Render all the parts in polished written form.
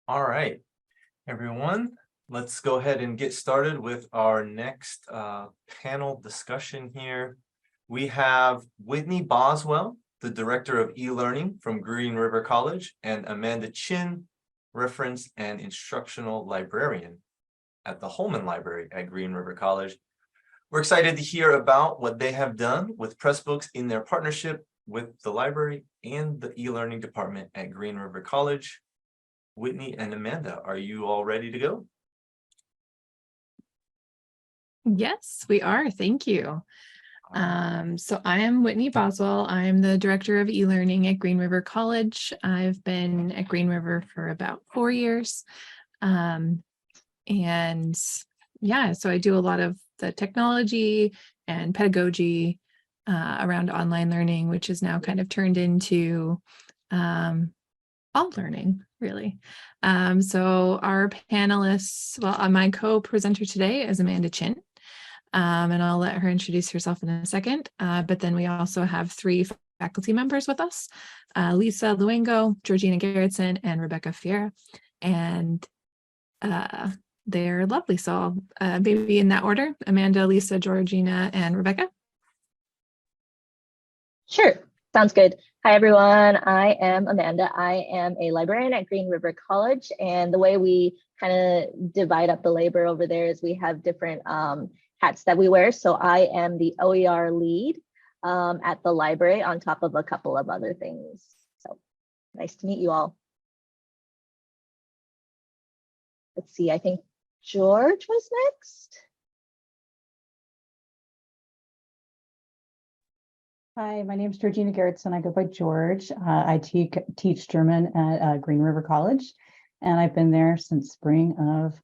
All right, everyone, let's go ahead and get started with our next panel discussion here. We have Whitney Boswell, the Director of eLearning from Green River College, and Amanda Chin, Reference and Instructional Librarian at the Holman Library at Green River College. We're excited to hear about what they have done with Pressbooks in their partnership with the library and the eLearning department at Green River College. Whitney and Amanda, are you all ready to go? Yes, we are. Thank you. So I am Whitney Boswell. I'm the Director of eLearning at Green River College. I've been at Green River for about 4 years. And yeah, so I do a lot of the technology and pedagogy around online learning, which is now kind of turned into all learning, really. So our panelists, well, my co-presenter today is Amanda Chin. And I'll let her introduce herself in a second. But then we also have 3 faculty members with us, Lisa Luengo, Georgina Gerritsen, and Rebecca Fiera. And they're lovely. So I'll maybe in that order, Amanda, Lisa, Georgina, and Rebecca. Sure, sounds good. Hi, everyone. I am Amanda. I am a librarian at Green River College. And the way we kind of divide up the labor over there is we have different hats that we wear. So I am the OER lead at the library on top of a couple of other things. So nice to meet you all. Let's see, I think George was next. Hi, my name is Georgina Gerritsen. I go by George. I teach German at Green River College, and I've been there since spring of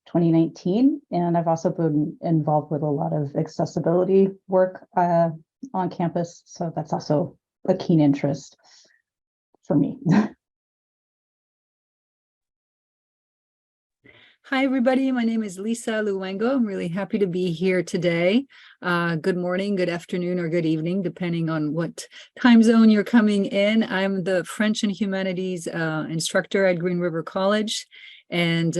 2019. And I've also been involved with a lot of accessibility work on campus. So that's also a keen interest for me. Hi, everybody. My name is Lisa Luengo. I'm really happy to be here today. Good morning, good afternoon, or good evening, depending on what time zone you're coming in. I'm the French and Humanities instructor at Green River College, and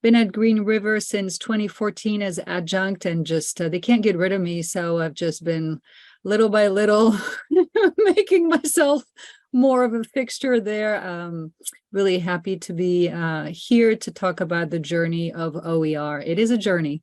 been at Green River since 2014 as adjunct, and just they can't get rid of me, so I've just been little by little making myself more of a fixture there. Really happy to be here to talk about the journey of OER. It is a journey.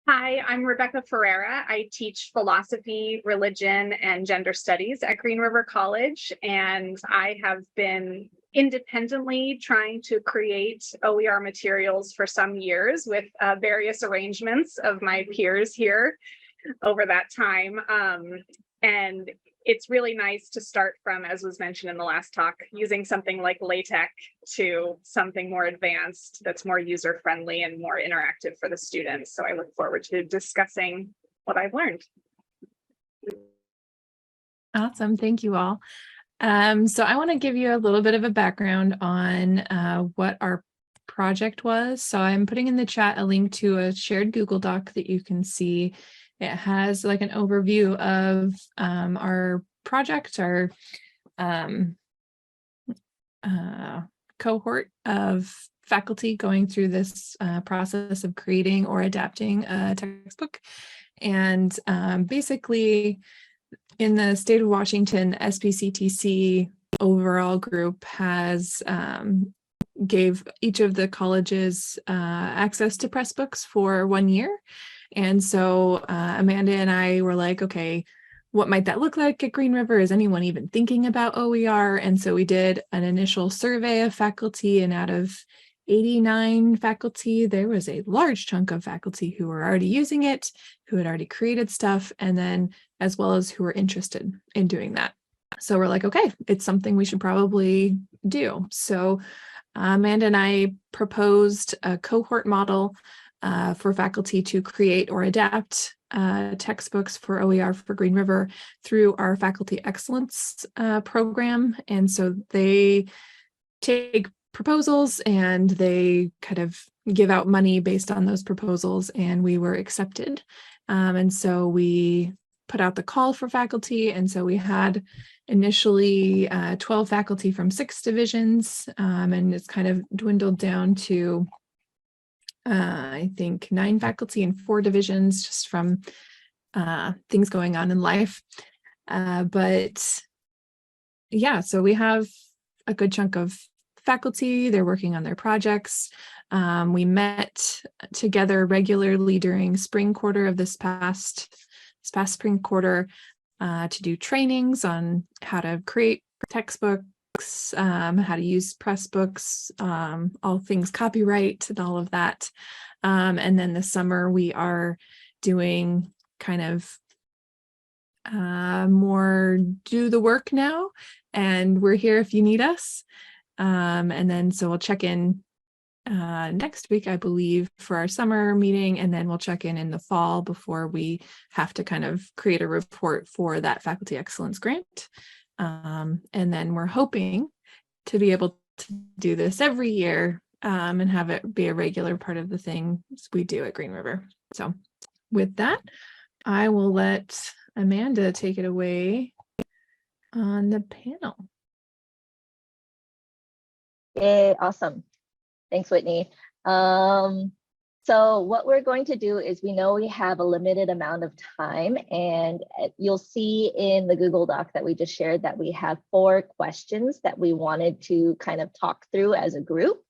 Hi, I'm Rebecca Ferreira. I teach philosophy, religion, and gender studies at Green River College, and I have been independently trying to create OER materials for some years with various arrangements of my peers here over that time. And it's really nice to start from, as was mentioned in the last talk, using something like LaTeX to something more advanced that's more user-friendly and more interactive for the students. So I look forward to discussing what I've learned. Awesome. Thank you all. So I want to give you a little bit of a background on what our project was. So I'm putting in the chat a link to a shared Google Doc that you can see. It has like an overview of our project, our cohort of faculty going through this process of creating or adapting a textbook. And basically, in the state of Washington, SBCTC overall group has gave each of the colleges access to Pressbooks for 1 year. And so Amanda and I were like, okay, what might that look like at Green River? Is anyone even thinking about OER? And so we did an initial survey of faculty, and out of 89 faculty, there was a large chunk of faculty who were already using it, who had already created stuff, and then as well as who were interested in doing that. So we're like, okay, it's something we should probably do. So Amanda and I proposed a cohort model for faculty to create or adapt textbooks for OER for Green River through our Faculty Excellence program. And so they take proposals and they kind of give out money based on those proposals, and we were accepted. And so we put out the call for faculty. And so we had initially 12 faculty from 6 divisions, and it's kind of dwindled down to I think 9 faculty in 4 divisions, just from things going on in life. But yeah, so we have a good chunk of faculty. They're working on their projects. We met together regularly during spring quarter of this past spring quarter to do trainings on how to create textbooks, how to use Pressbooks, all things copyright and all of that. And then this summer we are doing kind of more do the work now, and we're here if you need us. And then so we'll check in next week, I believe, for our summer meeting, and then we'll check in the fall before we have to kind of create a report for that faculty excellence grant. And then we're hoping to be able to do this every year, and have it be a regular part of the things we do at Green River. So with that, I will let Amanda take it away on the panel. Yay, awesome. Thanks, Whitney. So what we're going to do is, we know we have a limited amount of time, and you'll see in the Google Doc that we just shared that we have 4 questions that we wanted to kind of talk through as a group.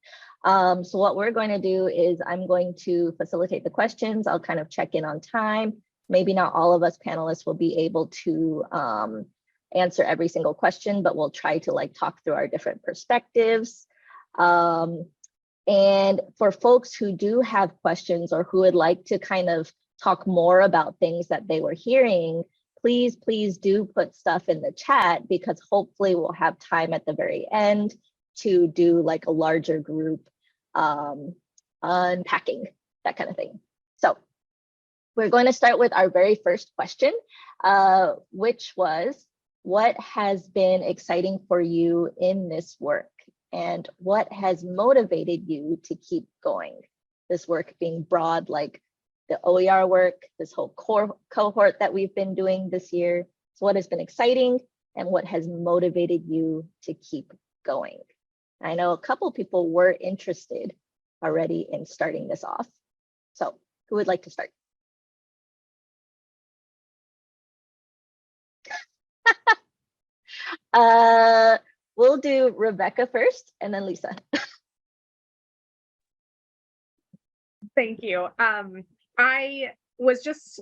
So what we're going to do is, I'm going to facilitate the questions. I'll kind of check in on time. Maybe not all of us panelists will be able to answer every single question, but we'll try to like talk through our different perspectives. And for folks who do have questions, or who would like to kind of talk more about things that they were hearing, please do put stuff in the chat, because hopefully we'll have time at the very end to do like a larger group unpacking, that kind of thing. So we're going to start with our very first question, which was, what has been exciting for you in this work? And what has motivated you to keep going? This work being broad, like the OER work, this whole cohort that we've been doing this year. So what has been exciting, and what has motivated you to keep going? I know a couple people were interested already in starting this off. So who would like to start? We'll do Rebecca first, and then Lisa. Thank you. I was just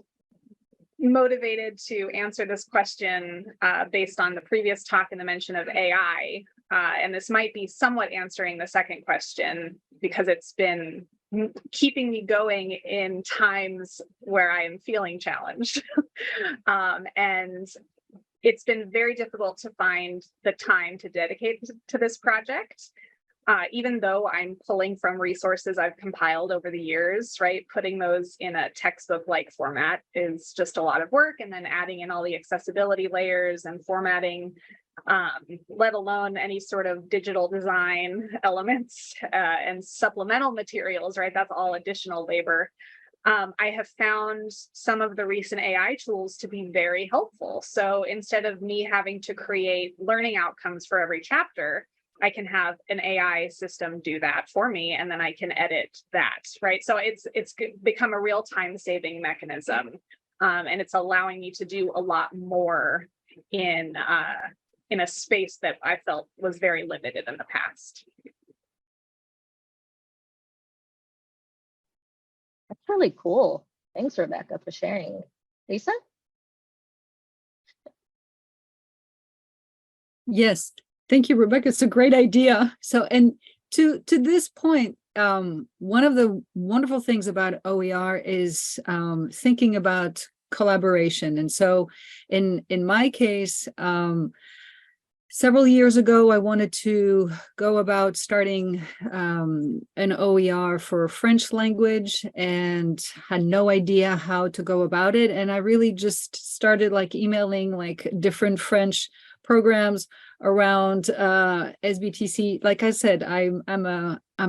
motivated to answer this question based on the previous talk and the mention of AI. And this might be somewhat answering the second question, because it's been keeping me going in times where I am feeling challenged. And it's been very difficult to find the time to dedicate to this project, even though I'm pulling from resources I've compiled over the years, right? Putting those in a textbook-like format is just a lot of work, and then adding in all the accessibility layers and formatting, let alone any sort of digital design elements and supplemental materials, right? That's all additional labor. I have found some of the recent AI tools to be very helpful. So instead of me having to create learning outcomes for every chapter, I can have an AI system do that for me, and then I can edit that, right? So it's become a real time-saving mechanism, and it's allowing me to do a lot more in a space that I felt was very limited in the past. That's really cool. Thanks, Rebecca, for sharing. Lisa? Yes, thank you, Rebecca. It's a great idea. So, and to this point, one of the wonderful things about OER is thinking about collaboration. And so in my case, several years ago, I wanted to go about starting an OER for French language, and had no idea how to go about it. And I really just started like emailing like different French programs around SBTC. Like I said, I'm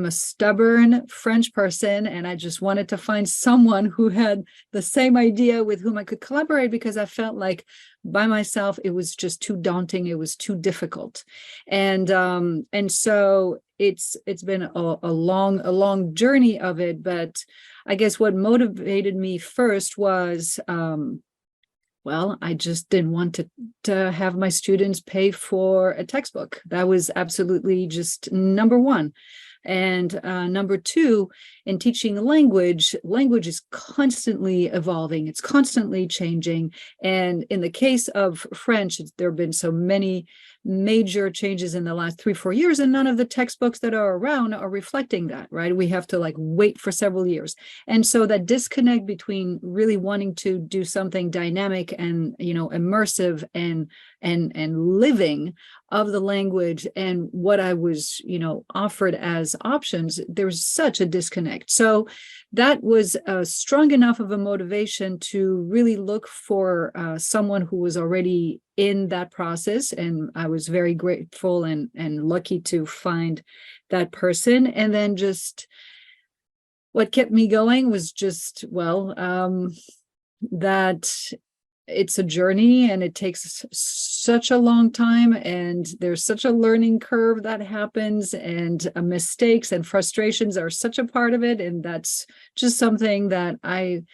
a stubborn French person, and I just wanted to find someone who had the same idea with whom I could collaborate, because I felt like by myself it was just too daunting, it was too difficult. And so it's been a long journey of it. But I guess what motivated me first was well, I just didn't want to have my students pay for a textbook. That was absolutely just number one. And number two, in teaching language is constantly evolving. It's constantly changing. And in the case of French, there have been so many major changes in the last 3-4 years, and none of the textbooks that are around are reflecting that, right? We have to like wait for several years. And so that disconnect between really wanting to do something dynamic and, you know, immersive and living of the language and what I was, you know, offered as options, there's such a disconnect. So that was strong enough of a motivation to really look for someone who was already in that process. And I was very grateful and lucky to find that person. And then just what kept me going was just, well, that it's a journey and it takes such a long time, and there's such a learning curve that happens, and mistakes and frustrations are such a part of it. And that's just something that I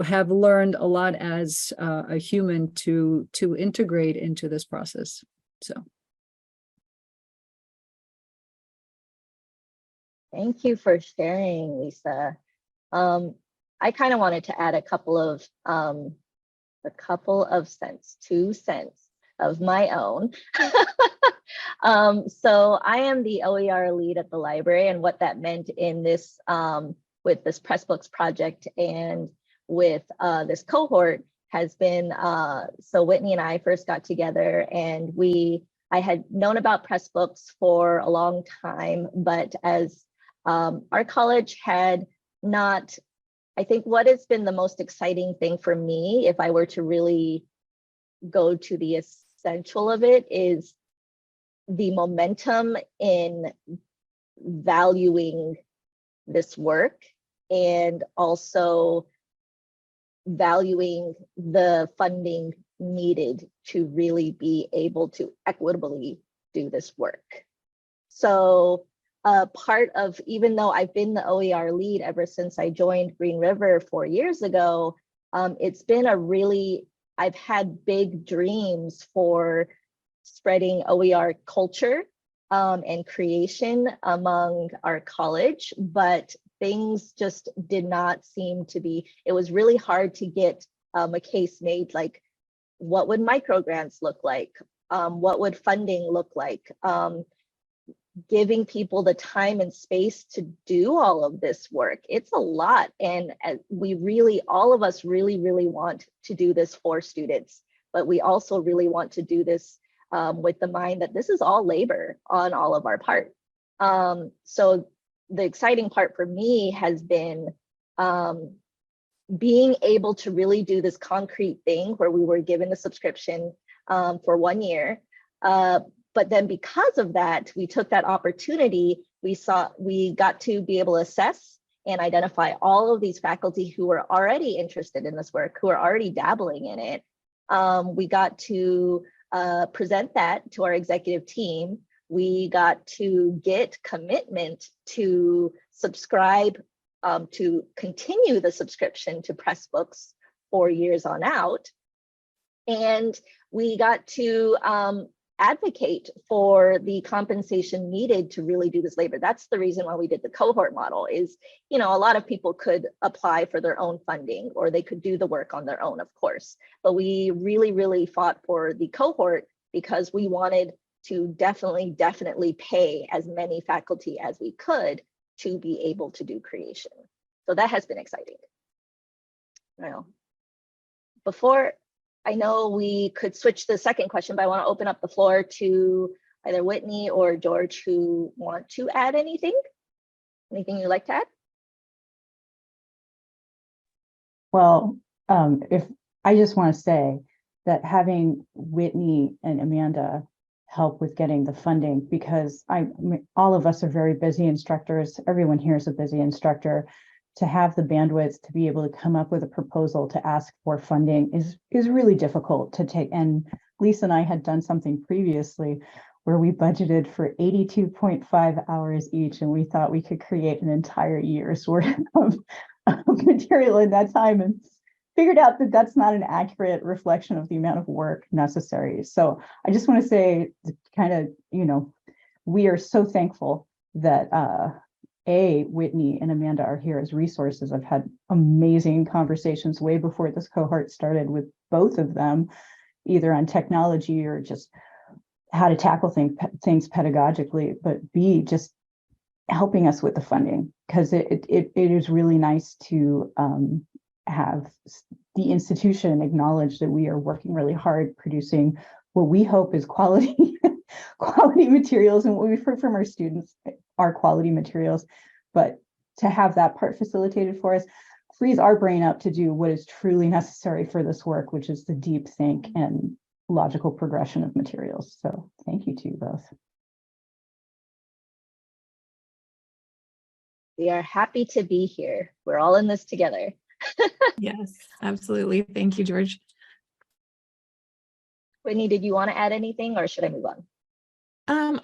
have learned a lot as a human to integrate into this process. So. Thank you for sharing, Lisa. I kind of wanted to add a couple of cents, 2 cents of my own. So I am the OER lead at the library, and what that meant in this with this Pressbooks project and with this cohort has been, so Whitney and I first got together, and I had known about Pressbooks for a long time, but as our college had not, I think what has been the most exciting thing for me, if I were to really go to the essential of it, is the momentum in valuing this work and also valuing the funding needed to really be able to equitably do this work. So part of, even though I've been the OER lead ever since I joined Green River 4 years ago, it's been I've had big dreams for spreading OER culture and creation among our college, but things just did not seem to be, it was really hard to get a case made, like what would microgrants look like? What would funding look like? Giving people the time and space to do all of this work. It's a lot. And all of us really want to do this for students, but we also really want to do this with the mind that this is all labor on all of our part. So the exciting part for me has been being able to really do this concrete thing where we were given a subscription for 1 year. But then because of that, we took that opportunity, we got to be able to assess and identify all of these faculty who were already interested in this work, who are already dabbling in it. We got to present that to our executive team. We got to get commitment to subscribe, to continue the subscription to Pressbooks 4 years on out. And we got to advocate for the compensation needed to really do this labor. That's the reason why we did the cohort model is, you know, a lot of people could apply for their own funding or they could do the work on their own, of course. But we really fought for the cohort because we wanted to definitely pay as many faculty as we could to be able to do creation. So that has been exciting. Now, before, I know we could switch to the second question, but I want to open up the floor to either Whitney or George who want to add anything. Anything you'd like to add? Well, if I just want to say that having Whitney and Amanda help with getting the funding, because all of us are very busy instructors. Everyone here is a busy instructor. To have the bandwidth to be able to come up with a proposal to ask for funding is really difficult to take. And Lisa and I had done something previously where we budgeted for 82.5 hours each, and we thought we could create an entire year's worth of material in that time, and figured out that that's not an accurate reflection of the amount of work necessary. So I just want to say, kind of, we are so thankful that Whitney and Amanda are here as resources. I've had amazing conversations way before this cohort started with both of them, either on technology or just how to tackle things pedagogically, but B, just helping us with the funding, because it is really nice to have the institution acknowledge that we are working really hard producing what we hope is quality materials, and what we've heard from our students are quality materials. But to have that part facilitated for us frees our brain up to do what is truly necessary for this work, which is the deep think and logical progression of materials. So thank you to you both. We are happy to be here. We're all in this together. Yes, absolutely. Thank you, George. Whitney, did you want to add anything, or should I move on?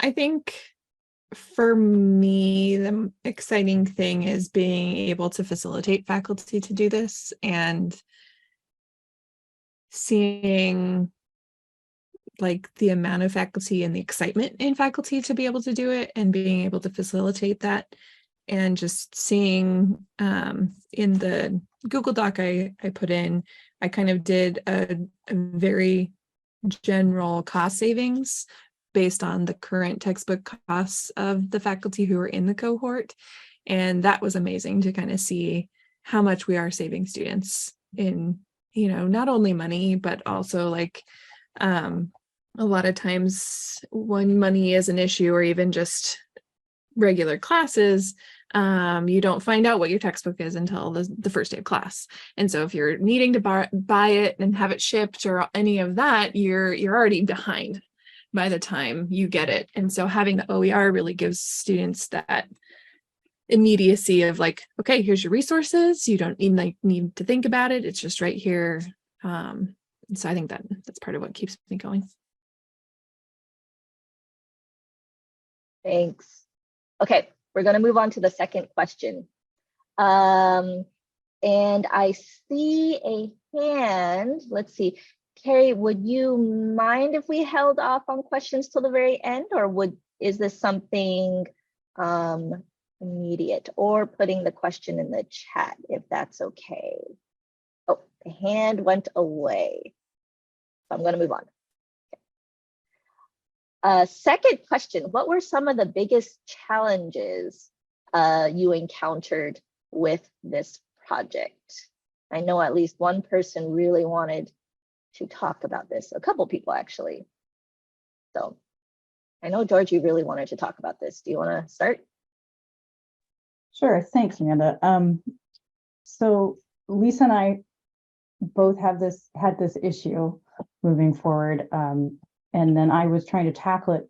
I think for me, the exciting thing is being able to facilitate faculty to do this, and seeing like the amount of faculty and the excitement in faculty to be able to do it, and being able to facilitate that, and just seeing in the Google Doc I put in, I kind of did a very general cost savings based on the current textbook costs of the faculty who are in the cohort. And that was amazing to kind of see how much we are saving students in, not only money, but also like a lot of times when money is an issue, or even just regular classes, you don't find out what your textbook is until the first day of class. And so if you're needing to buy it and have it shipped or any of that, you're already behind by the time you get it. And so having the OER really gives students that immediacy of like, okay, here's your resources. You don't need to think about it. It's just right here. So I think that's part of what keeps me going. Thanks. Okay, we're going to move on to the second question. And I see a hand. Let's see. Carrie, would you mind if we held off on questions till the very end, or is this something immediate, or putting the question in the chat if that's okay? Oh, the hand went away. So I'm going to move on. Second question, what were some of the biggest challenges you encountered with this project? I know at least one person really wanted to talk about this, a couple people actually. So I know, George, you really wanted to talk about this. Do you want to start? Sure, thanks, Amanda. So Lisa and I both had this issue moving forward. And then I was trying to tackle it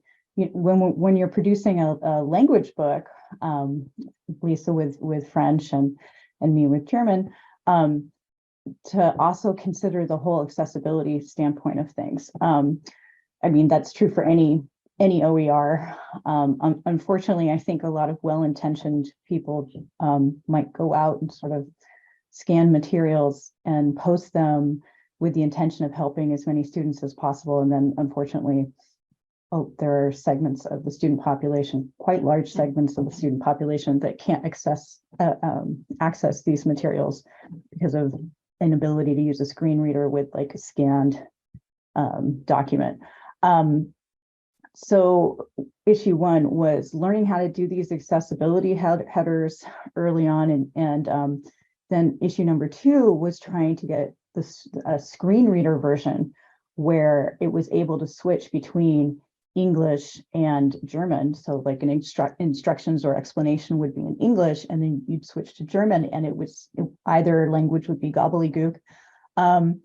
when you're producing a language book, Lisa with French and me with German, to also consider the whole accessibility standpoint of things. I mean, that's true for any OER. Unfortunately, I think a lot of well-intentioned people might go out and sort of scan materials and post them with the intention of helping as many students as possible. And then unfortunately, there are segments of the student population, quite large segments of the student population, that can't access these materials because of inability to use a screen reader with like a scanned document. So issue one was learning how to do these accessibility headers early on. And then issue number two was trying to get a screen reader version where it was able to switch between English and German. So like an instructions or explanation would be in English, and then you'd switch to German, and either language would be gobbledygook. And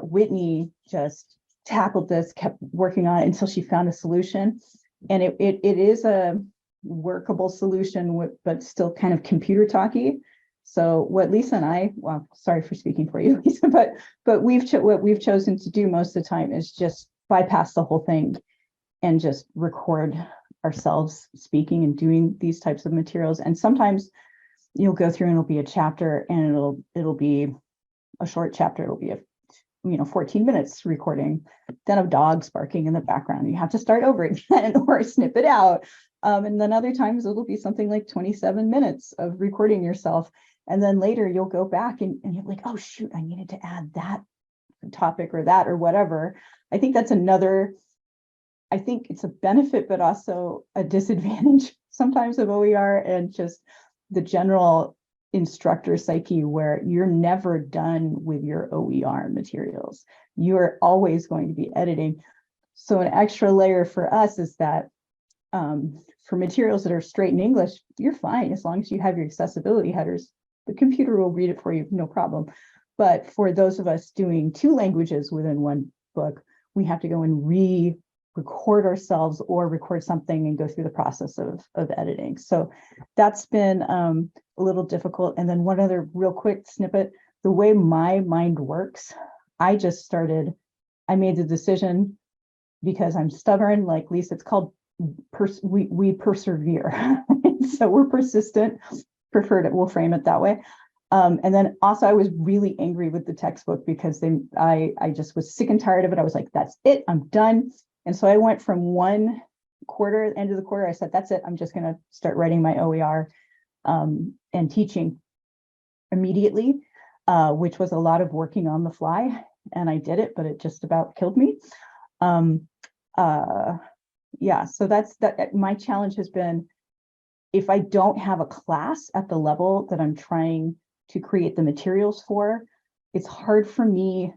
Whitney just tackled this, kept working on it until she found a solution. And it is a workable solution, but still kind of computer talky. So what Lisa and I, well, sorry for speaking for you, Lisa, but what we've chosen to do most of the time is just bypass the whole thing and just record ourselves speaking and doing these types of materials. And sometimes you'll go through and it'll be a chapter, and it'll be a short chapter. It'll be a 14 minutes recording, then of dogs barking in the background. You have to start over again or snip it out. And then other times it'll be something like 27 minutes of recording yourself. And then later you'll go back and you're like, oh shoot, I needed to add that topic or that or whatever. I think that's another, I think it's a benefit, but also a disadvantage sometimes of OER and just the general instructor psyche, where you're never done with your OER materials. You're always going to be editing. So an extra layer for us is that for materials that are straight in English, you're fine as long as you have your accessibility headers. The computer will read it for you, no problem. But for those of us doing 2 languages within one book, we have to go and record ourselves or record something and go through the process of editing. So that's been a little difficult. And then one other real quick snippet, the way my mind works, I made the decision because I'm stubborn, like Lisa, it's called, we persevere. So we're persistent, we'll frame it that way. And then also I was really angry with the textbook because I just was sick and tired of it. I was like, that's it, I'm done. And so I went from one quarter, end of the quarter, I said, that's it, I'm just gonna start writing my OER and teaching immediately, which was a lot of working on the fly. And I did it, but it just about killed me. Yeah, so that's my challenge has been, if I don't have a class at the level that I'm trying to create the materials for, it's hard for me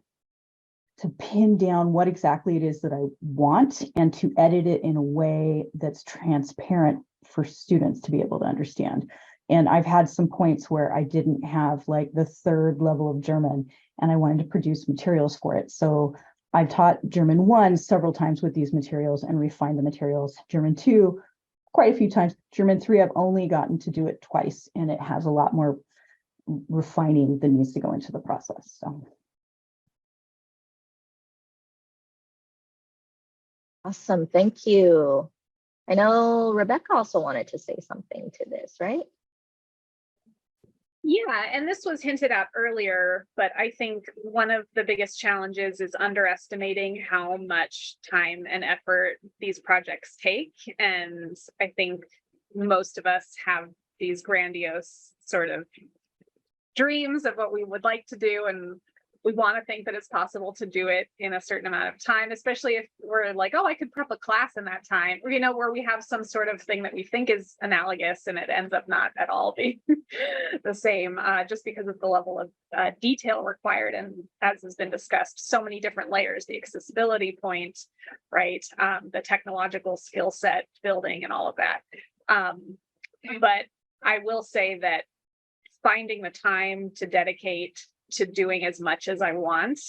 to pin down what exactly it is that I want and to edit it in a way that's transparent for students to be able to understand. And I've had some points where I didn't have like the 3rd level of German and I wanted to produce materials for it. So I've taught German 1 several times with these materials and refined the materials. German 2, quite a few times. German 3, I've only gotten to do it twice, and it has a lot more refining that needs to go into the process. So. Awesome, thank you. I know Rebecca also wanted to say something to this, right? Yeah, and this was hinted at earlier, but I think one of the biggest challenges is underestimating how much time and effort these projects take. And I think most of us have these grandiose sort of dreams of what we would like to do, and we want to think that it's possible to do it in a certain amount of time, especially if we're like, oh, I could prep a class in that time, or, where we have some sort of thing that we think is analogous and it ends up not at all being the same, just because of the level of detail required. And as has been discussed, so many different layers, the accessibility point, right? The technological skill set building and all of that. But I will say that finding the time to dedicate to doing as much as I want,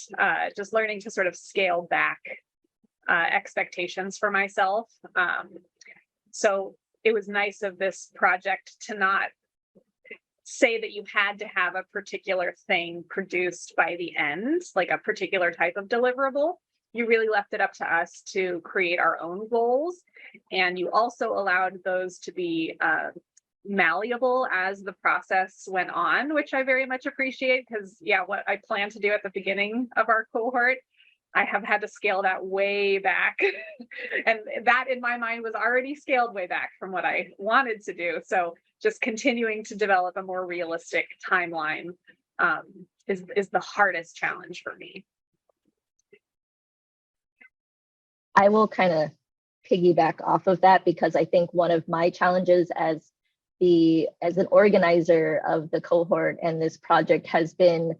just learning to sort of scale back expectations for myself. So it was nice of this project to not say that you had to have a particular thing produced by the end, like a particular type of deliverable. You really left it up to us to create our own goals. And you also allowed those to be malleable as the process went on, which I very much appreciate, because what I planned to do at the beginning of our cohort, I have had to scale that way back. And that in my mind was already scaled way back from what I wanted to do. So just continuing to develop a more realistic timeline is the hardest challenge for me. I will kind of piggyback off of that, because I think one of my challenges as an organizer of the cohort and this project has been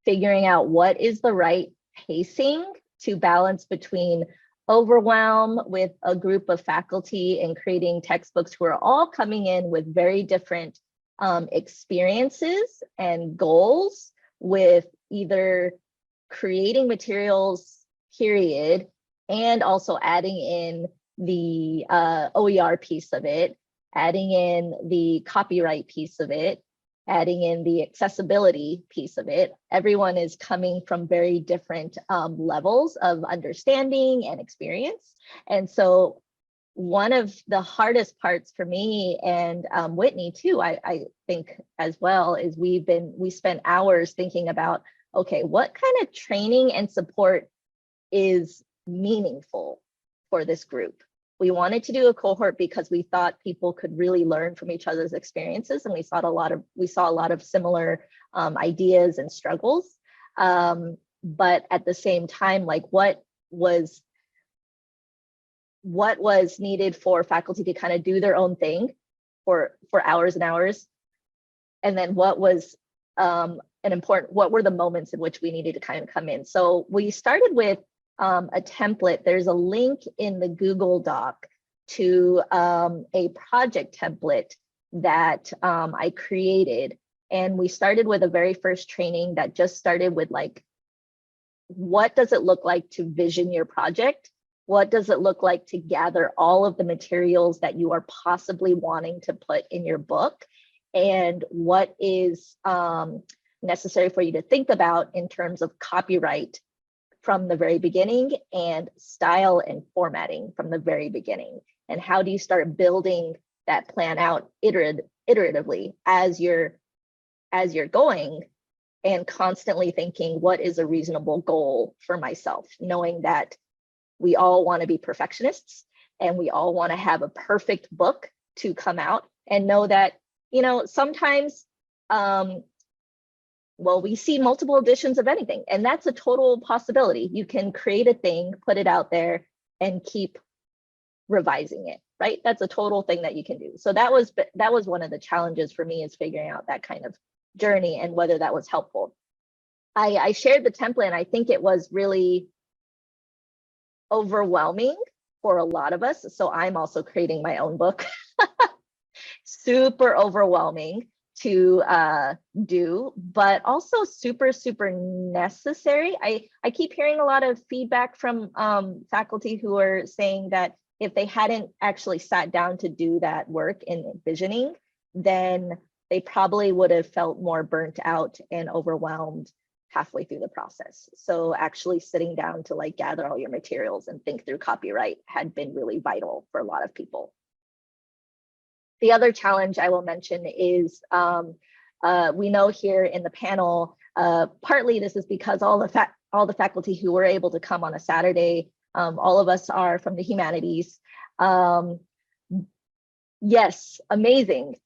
figuring out what is the right pacing to balance between overwhelm with a group of faculty and creating textbooks who are all coming in with very different experiences and goals, with either creating materials period, and also adding in the OER piece of it, adding in the copyright piece of it, adding in the accessibility piece of it. Everyone is coming from very different levels of understanding and experience. And so one of the hardest parts for me and Whitney too, I think as well, is we spent hours thinking about, okay, what kind of training and support is meaningful for this group? We wanted to do a cohort because we thought people could really learn from each other's experiences, and we saw a lot of similar ideas and struggles. But at the same time, like what was needed for faculty to kind of do their own thing for hours and hours, and then what was what were the moments in which we needed to kind of come in. So we started with a template. There's a link in the Google Doc to a project template that I created. And we started with a very first training that just started with like, what does it look like to vision your project? What does it look like to gather all of the materials that you are possibly wanting to put in your book? And what is necessary for you to think about in terms of copyright from the very beginning, and style and formatting from the very beginning? And how do you start building that plan out iteratively as you're going, and constantly thinking, what is a reasonable goal for myself, knowing that we all want to be perfectionists and we all want to have a perfect book to come out, and know that, you know, sometimes well, we see multiple editions of anything, and that's a total possibility. You can create a thing, put it out there, and keep revising it, right? That's a total thing that you can do. So that was one of the challenges for me, is figuring out that kind of journey and whether that was helpful. I shared the template, and I think it was really overwhelming for a lot of us. So I'm also creating my own book. Super overwhelming to do, but also super necessary. I keep hearing a lot of feedback from faculty who are saying that if they hadn't actually sat down to do that work in visioning, then they probably would have felt more burnt out and overwhelmed halfway through the process. So actually sitting down to like gather all your materials and think through copyright had been really vital for a lot of people. The other challenge I will mention is we know here in the panel, partly this is because all the faculty who were able to come on a Saturday, all of us are from the humanities. Yes, amazing.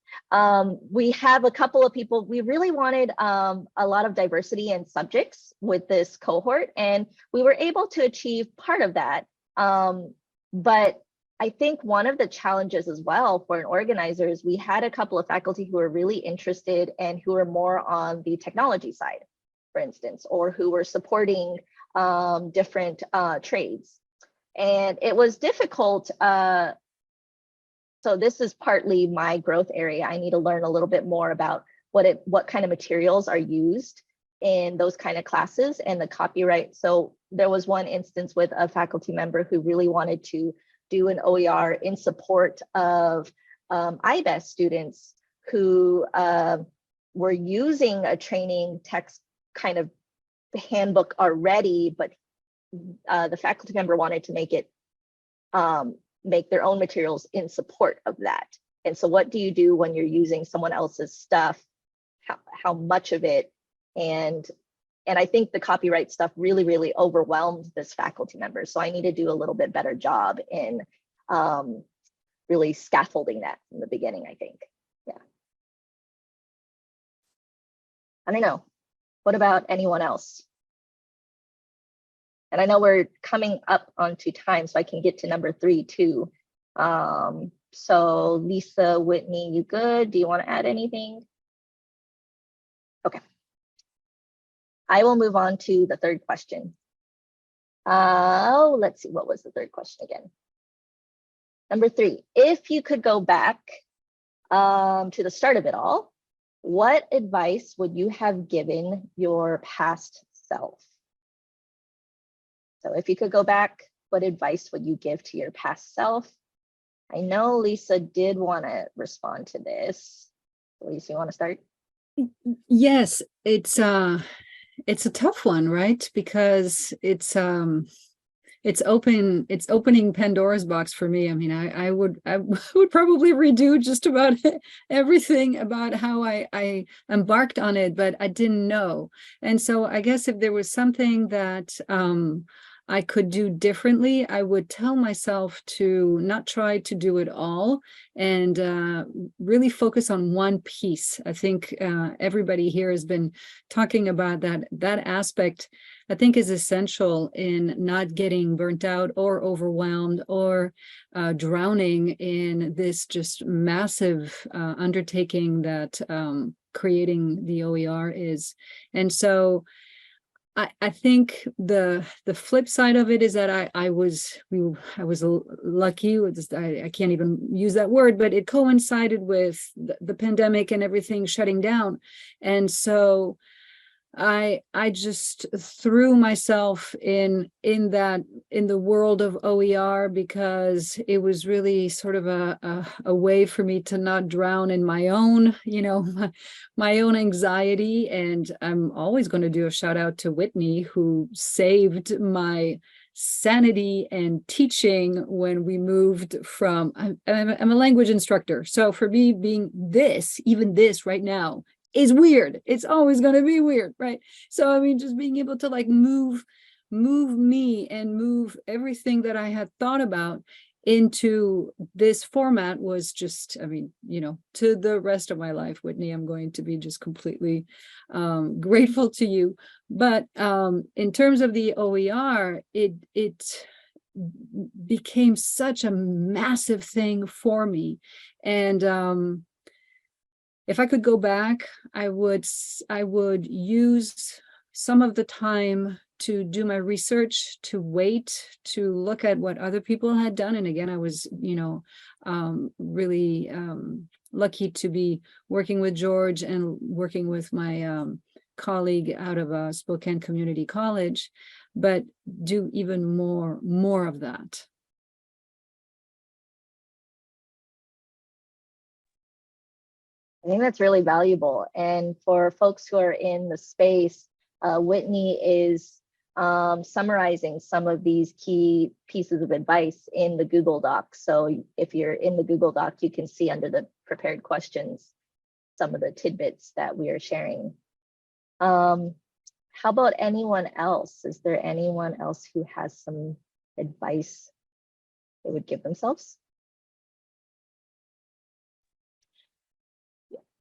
We have a couple of people. We really wanted a lot of diversity in subjects with this cohort, and we were able to achieve part of that. But I think one of the challenges as well for an organizer is we had a couple of faculty who were really interested and who were more on the technology side, for instance, or who were supporting different trades. And it was difficult. So this is partly my growth area. I need to learn a little bit more about what kind of materials are used in those kind of classes and the copyright. So there was one instance with a faculty member who really wanted to do an OER in support of IBES students who were using a training text kind of handbook already, but the faculty member wanted to make it make their own materials in support of that. And so what do you do when you're using someone else's stuff? How much of it? And I think the copyright stuff really overwhelmed this faculty member. So I need to do a little bit better job in really scaffolding that from the beginning, I think. Yeah. I don't know. What about anyone else? And I know we're coming up onto time, so I can get to number 3 too. So Lisa, Whitney, you good? Do you want to add anything? Okay. I will move on to the third question. Let's see, what was the third question again? Number 3, if you could go back to the start of it all, what advice would you have given your past self? So if you could go back, what advice would you give to your past self? I know Lisa did want to respond to this. Lisa, you want to start? Yes, it's a tough one, right? Because it's opening Pandora's box for me. I mean, I would probably redo just about everything about how I embarked on it, but I didn't know. And so I guess if there was something that I could do differently, I would tell myself to not try to do it all and really focus on one piece. I think everybody here has been talking about that aspect. I think is essential in not getting burnt out or overwhelmed or drowning in this just massive undertaking that creating the OER is. And so I think the flip side of it is that I was lucky. I can't even use that word, but it coincided with the pandemic and everything shutting down, and so I just threw myself in the world of OER because it was really sort of a way for me to not drown in my own, my own anxiety. And I'm always going to do a shout out to Whitney, who saved my sanity and teaching when we moved from, I'm a language instructor. So for me being even this right now, is weird. It's always going to be weird, right? So I mean, just being able to like move me and move everything that I had thought about into this format was just, I mean, to the rest of my life, Whitney, I'm going to be just completely grateful to you. But in terms of the OER, it became such a massive thing for me. And if I could go back, I would use some of the time to do my research, to wait, to look at what other people had done. And again, I was, really lucky to be working with George and working with my colleague out of Spokane Community College, but do even more of that. I think that's really valuable. And for folks who are in the space, Whitney is summarizing some of these key pieces of advice in the Google Doc. So if you're in the Google Doc, you can see under the prepared questions some of the tidbits that we are sharing. How about anyone else? Is there anyone else who has some advice they would give themselves?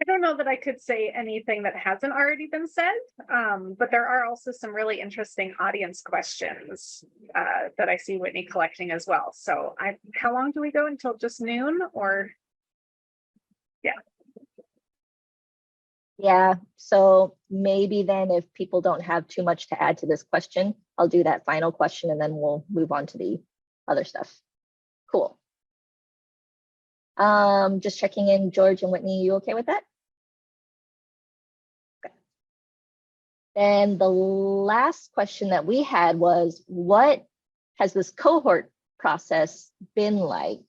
I don't know that I could say anything that hasn't already been said, but there are also some really interesting audience questions that I see Whitney collecting as well. So how long do we go until just noon or? Yeah. Yeah, so maybe then if people don't have too much to add to this question, I'll do that final question and then we'll move on to the other stuff. Cool. Just checking in, George and Whitney, you okay with that? Okay. And the last question that we had was, what has this cohort process been like?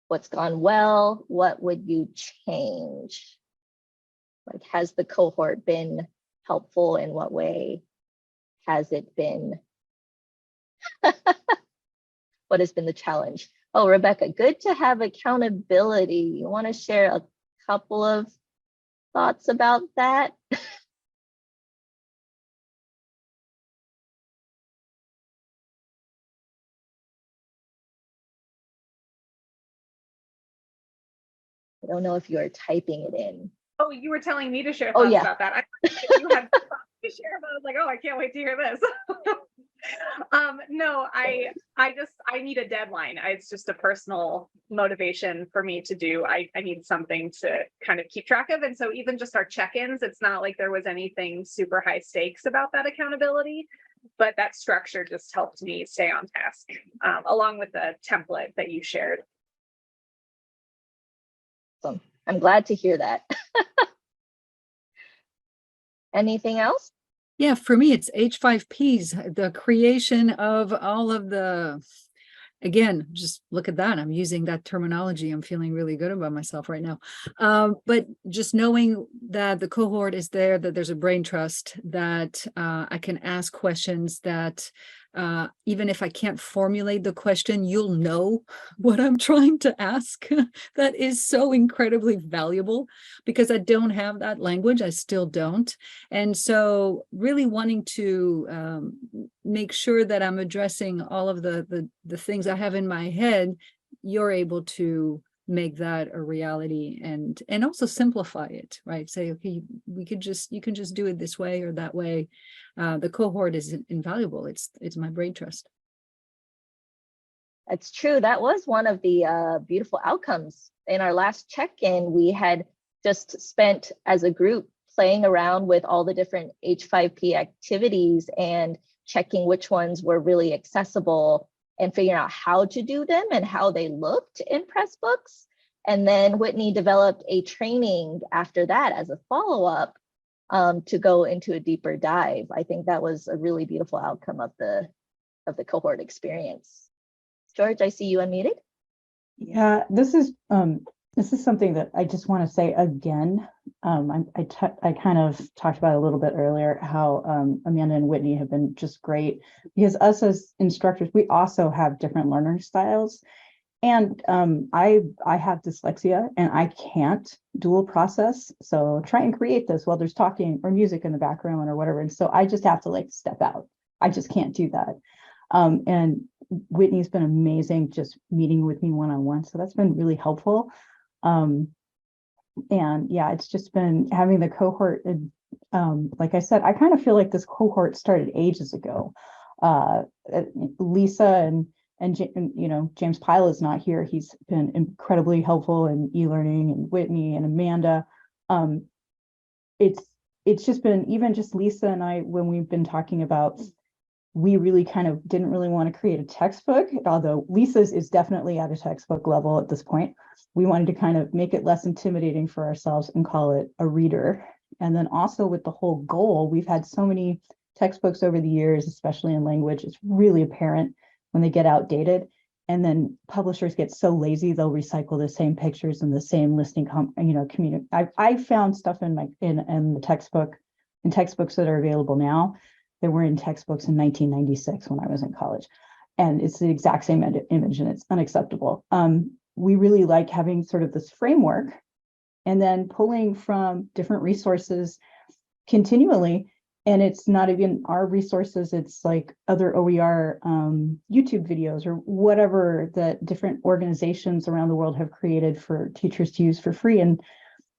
What's gone well? What would you change? Like, has the cohort been helpful? In what way has it been? What has been the challenge? Oh, Rebecca, good to have accountability. You want to share a couple of thoughts about that? I don't know if you are typing it in. Oh, you were telling me to share Oh, thoughts yeah. about that. I you had thoughts to share, but I was like, oh, I can't wait to hear this. No, I need a deadline. It's just a personal motivation for me to do. I need something to kind of keep track of. And so even just our check-ins, it's not like there was anything super high stakes about that accountability, but that structure just helped me stay on task, along with the template that you shared. So I'm glad to hear that. Anything else? Yeah, for me, it's H5Ps, the creation of all of the, again, just look at that. I'm using that terminology. I'm feeling really good about myself right now. But just knowing that the cohort is there, that there's a brain trust, that I can ask questions, that even if I can't formulate the question, you'll know what I'm trying to ask. That is so incredibly valuable because I don't have that language. I still don't. And so really wanting to make sure that I'm addressing all of the things I have in my head, you're able to make that a reality and also simplify it, right? Say, okay, you can just do it this way or that way. The cohort is invaluable. It's my brain trust. That's true. That was one of the beautiful outcomes. In our last check-in, we had just spent as a group playing around with all the different H5P activities and checking which ones were really accessible and figuring out how to do them and how they looked in Pressbooks. And then Whitney developed a training after that as a follow-up to go into a deeper dive. I think that was a really beautiful outcome of the cohort experience. George, I see you unmuted. Yeah, this is something that I just want to say again. I kind of talked about it a little bit earlier, how Amanda and Whitney have been just great, because us as instructors, we also have different learner styles. And I have dyslexia and I can't dual process. So try and create this while there's talking or music in the background or whatever. And so I just have to like step out. I just can't do that. And Whitney's been amazing just meeting with me one-on-one. So that's been really helpful. And yeah, it's just been having the cohort. Like I said, I kind of feel like this cohort started ages ago. Lisa and you know, James Pyle is not here. He's been incredibly helpful in eLearning, and Whitney and Amanda. It's just been, even just Lisa and I, when we've been talking about, we really kind of didn't really want to create a textbook, although Lisa's is definitely at a textbook level at this point. We wanted to kind of make it less intimidating for ourselves and call it a reader. And then also with the whole goal, we've had so many textbooks over the years, especially in language, it's really apparent when they get outdated. And then publishers get so lazy, they'll recycle the same pictures and the same listing, community. I found stuff in the textbook, in textbooks that are available now, that were in textbooks in 1996 when I was in college. And it's the exact same image and it's unacceptable. We really like having sort of this framework and then pulling from different resources continually. And it's not even our resources, it's like other OER YouTube videos or whatever that different organizations around the world have created for teachers to use for free. And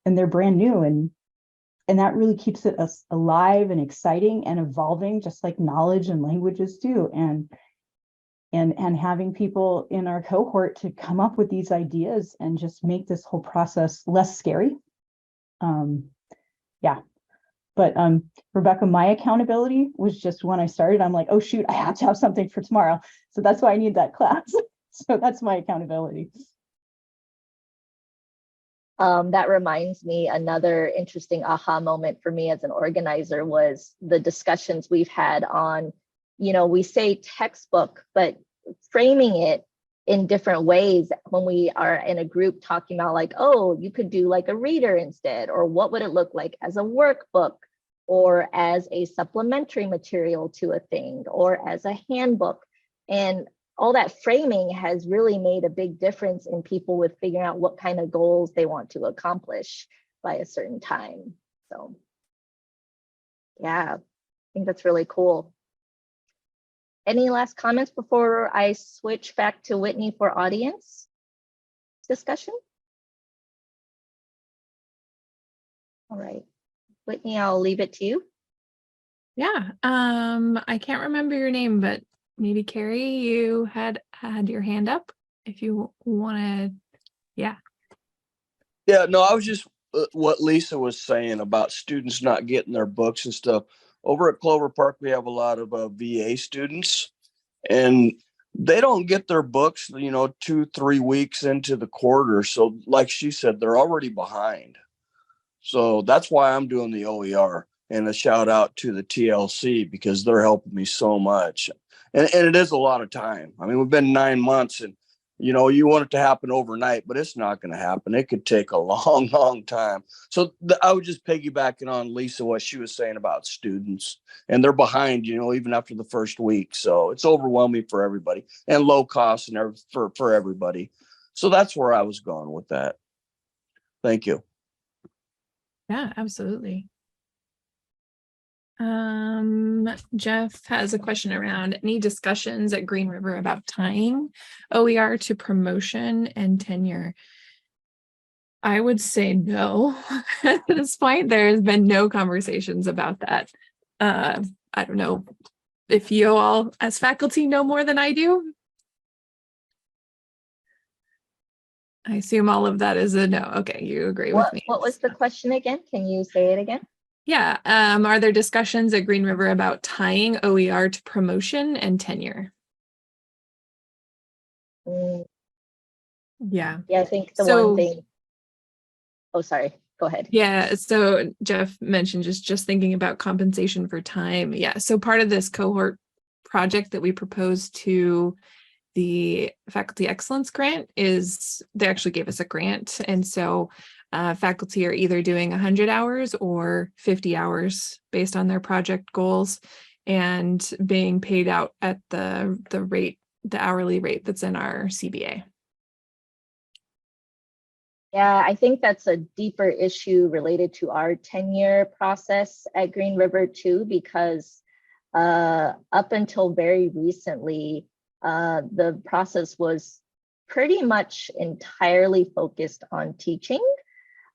they're brand new. And that really keeps it alive and exciting and evolving, just like knowledge and languages do. And having people in our cohort to come up with these ideas and just make this whole process less scary. Yeah. But Rebecca, my accountability was just when I started, I'm like, oh shoot, I have to have something for tomorrow. So that's why I need that class. So that's my accountability. That reminds me, another interesting aha moment for me as an organizer was the discussions we've had on, we say textbook, but framing it in different ways when we are in a group talking about like, oh, you could do like a reader instead, or what would it look like as a workbook or as a supplementary material to a thing or as a handbook. And all that framing has really made a big difference in people with figuring out what kind of goals they want to accomplish by a certain time. So yeah, I think that's really cool. Any last comments before I switch back to Whitney for audience discussion? All right, Whitney, I'll leave it to you. Yeah, I can't remember your name, but maybe Carrie, you had your hand up if you want to. Yeah. Yeah, no, I was just what Lisa was saying about students not getting their books and stuff. Over at Clover Park, we have a lot of VA students, and they don't get their books, 2-3 weeks into the quarter. So like she said, they're already behind. So that's why I'm doing the OER. And a shout out to the TLC because they're helping me so much. And it is a lot of time. I mean, we've been 9 months and, you know, you want it to happen overnight, but it's not going to happen. It could take a long, long time. So I was just piggybacking on Lisa, what she was saying about students, and they're behind, you know, even after the first week. So it's overwhelming for everybody and low cost and for everybody. So that's where I was going with that. Thank you. Yeah, absolutely. Jeff has a question around any discussions at Green River about tying OER to promotion and tenure. I would say no. At this point, there's been no conversations about that. I don't know if you all as faculty know more than I do. I assume all of that is a no. Okay, you agree with me. What was the question again? Can you say it again? Yeah. Are there discussions at Green River about tying OER to promotion and tenure? Yeah. Yeah, I think the one thing. Oh, sorry. Go ahead. Yeah. So Jeff mentioned just thinking about compensation for time. Yeah. So part of this cohort project that we proposed to the Faculty Excellence Grant is they actually gave us a grant. And so faculty are either doing 100 hours or 50 hours based on their project goals and being paid out at the rate, the hourly rate that's in our CBA. Yeah, I think that's a deeper issue related to our tenure process at Green River too, because up until very recently, the process was pretty much entirely focused on teaching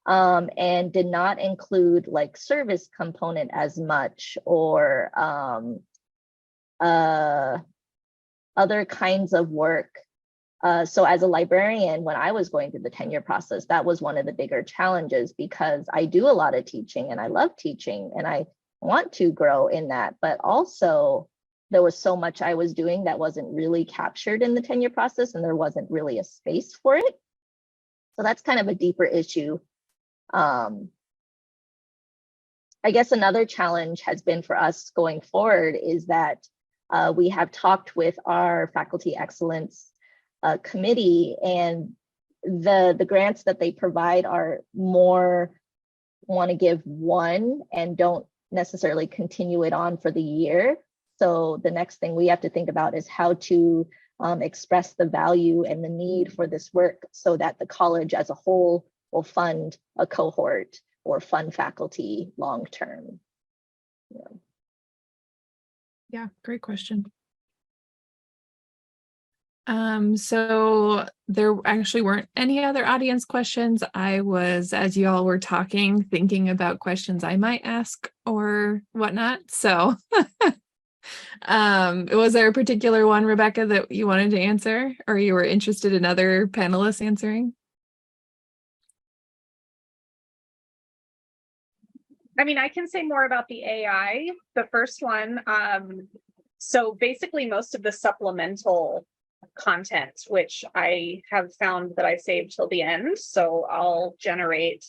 and did not include like service component as much or other kinds of work. So as a librarian, when I was going through the tenure process, that was one of the bigger challenges because I do a lot of teaching and I love teaching and I want to grow in that, but also there was so much I was doing that wasn't really captured in the tenure process and there wasn't really a space for it. So that's kind of a deeper issue. I guess another challenge has been for us going forward is that we have talked with our faculty excellence committee, and the grants that they provide are more want to give one and don't necessarily continue it on for the year. So the next thing we have to think about is how to express the value and the need for this work so that the college as a whole will fund a cohort or fund faculty long term. Yeah, great question. So there actually weren't any other audience questions. I was, as you all were talking, thinking about questions I might ask or whatnot. So was there a particular one, Rebecca, that you wanted to answer or you were interested in other panelists answering? I mean, I can say more about the AI, the first one. So basically most of the supplemental content, which I have found that I saved till the end. So I'll generate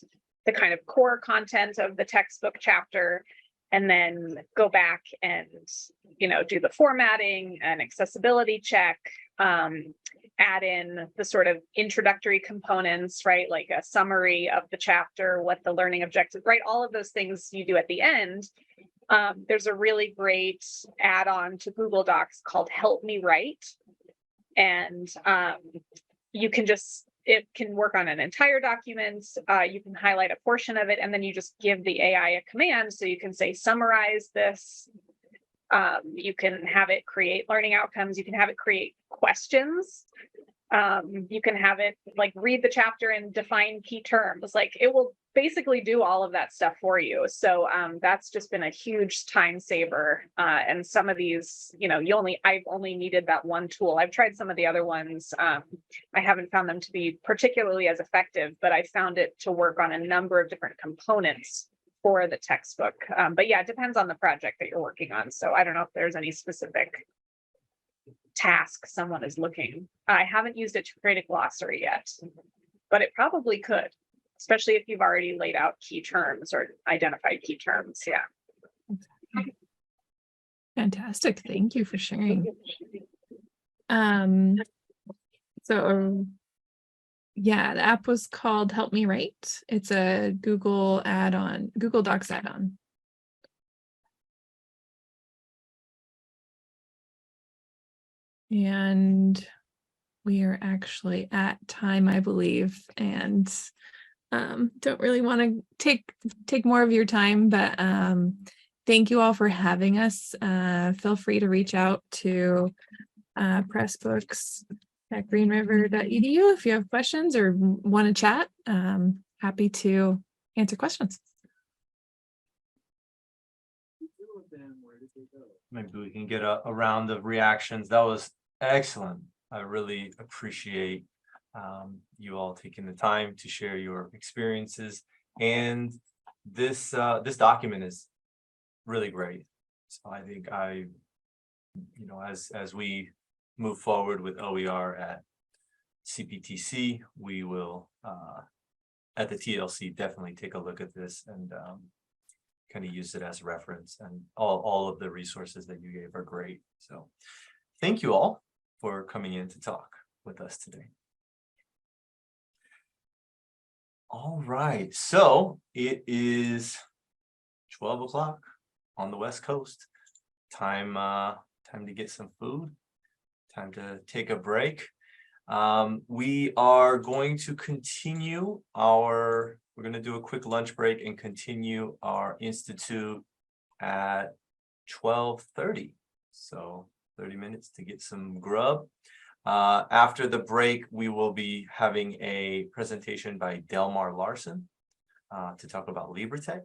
the kind of core content of the textbook chapter and then go back and, you know, do the formatting and accessibility check, add in the sort of introductory components, right? Like a summary of the chapter, what the learning objectives, right? All of those things you do at the end. There's a really great add-on to Google Docs called Help Me Write. And you can just, it can work on an entire document. You can highlight a portion of it, and then you just give the AI a command. So you can say, summarize this. You can have it create learning outcomes. You can have it create questions. You can have it like read the chapter and define key terms. Like it will basically do all of that stuff for you. So that's just been a huge time saver. And some of these, you know, I've only needed that one tool. I've tried some of the other ones. I haven't found them to be particularly as effective, but I found it to work on a number of different components for the textbook. But yeah, it depends on the project that you're working on. So I don't know if there's any specific task someone is looking. I haven't used it to create a glossary yet, but it probably could, especially if you've already laid out key terms or identified key terms. Yeah. Fantastic. Thank you for sharing. So yeah, the app was called Help Me Write. It's a Google add-on, Google Docs add-on. And we are actually at time, I believe, and don't really want to take more of your time, but thank you all for having us. Feel free to reach out to Pressbooks at greenriver.edu if you have questions or want to chat. Happy to answer questions. Maybe we can get a round of reactions. That was excellent. I really appreciate you all taking the time to share your experiences. And this document is really great. So I think as we move forward with OER at CPTC, we will at the TLC definitely take a look at this and kind of use it as a reference, and all of the resources that you gave are great. So thank you all for coming in to talk with us today. All right, so it is 12 o'clock on the West Coast. Time to get some food, time to take a break. We are going to continue we're going to do a quick lunch break and continue our institute at 12:30. So 30 minutes to get some grub. After the break, we will be having a presentation by Delmar Larson to talk about LibreTech.